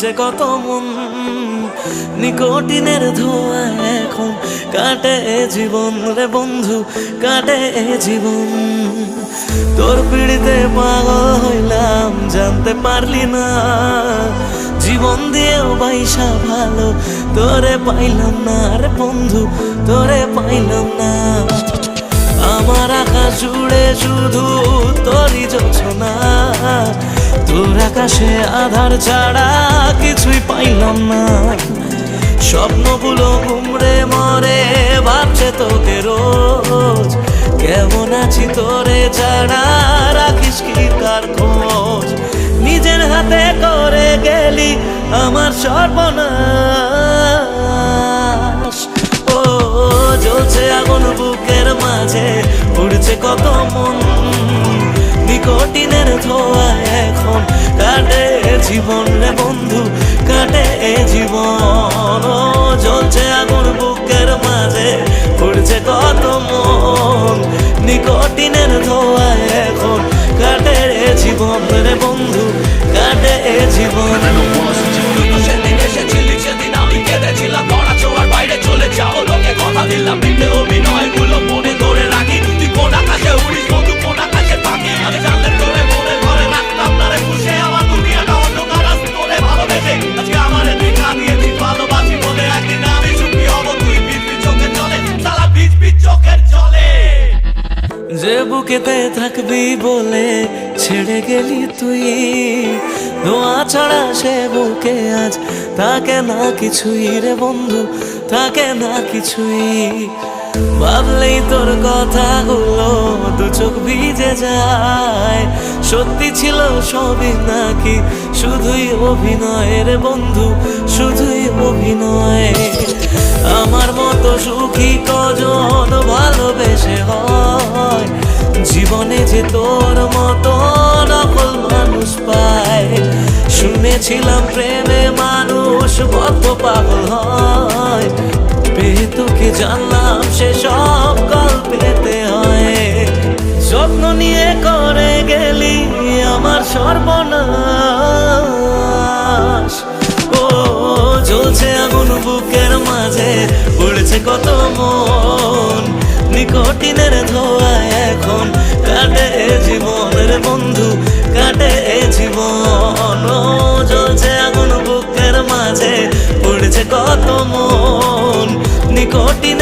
পুড়ছে কত মন, নিকোটিনের ধোঁয়া এখন কাটে জীবন রে বন্ধু, কাটে জীবন। তোর পিড়িতে পাগল হইলাম জানতে পারলি না, জীবন দিয়েও বাইসা ভালো তোরে পাইলাম না রে বন্ধু, তোরে পাইলাম না। আমার আকাশ জুড়ে শুধু তোরই যোছনা, তোর আকাশে আধার ছাড়া কিছুই পাইলাম না। স্বপ্নগুলো ঘুমড়ে মরে ভাবছে তোকে রোজ, কেমন আছি তোরে ছাড়া রাখিস কি তার খোঁজ। নিজের হাতে করে গেলি আমার সর্বনাশ, ও জ্বলছে আগুন বুকের মাঝে, উড়ছে কত মন, নিকোটিনের ধোঁয়া এখন কাটে জীবন রে বন্ধু, কাটে জীবন। ও জ্বলছে আগুন বুকের মাঝে, উড়ছে কত মন, নিকোটিনের ধোঁয়া এখন কাটে জীবন রে বন্ধু, কাটে জীবন। সেদিন এসেছিলি সেদিন আমি কেঁদেছিলাম, ধরা ছোঁয়ার বাইরে চলে যাও লোকে কথা দিলাম, মিথ্যে অভিনয়গুলো মনে ধরে রাখি। তুই কোন আকাশে উড়িস বন্ধু, কোন আকাশে থাকি, আমি জানলে তোরে মনে ঘরে রাখতাম না রে খুশে। আমার দুনিয়াটা অন্ধকার আজ তোরে ভালোবেসে, আজকে আমারে দেখা দিয়েছিস ভালোবাসি বলে। একদিন আমি সুখী হব তুই ভিজবি চোখের জলে, সারা ভিজবি চোখের জলে। যে বুকেতে থাকবি বলে ছেড়ে গেলি তুই, ধোঁয়া ছাড়া সে বুকে আজ থাকে না কিছুই রে বন্ধু, থাকে না কিছুই। ভাবলেই তোর কথাগুলো দু চোখ ভিজে যায়, সত্যি ছিল সবই নাকি শুধুই অভিনয় রে বন্ধু, শুধুই অভিনয়। আমার মতো সুখী কজন ভালোবেসে হয়, জীবনে যে তোর মতো নকল মানুষ পায়। শুনেছিলাম প্রেমে মানুষ বদ্ধ পাগল হয়, পেয়ে তোকে জানলাম সে সব গল্পেতে হয়। যত্ন নিয়ে করে গেলি আমার সর্বনাশ, ও জ্বলছে আগুন বুকের মাঝে, উড়ছে কত মন, নিকোটিনের ধোঁয়া এখন কাটে জীবন রে বন্ধু, কাটে জীবন। ও জ্বলছে আগুন বুকের মাঝে, উড়ছে কত মন, নিকোটিন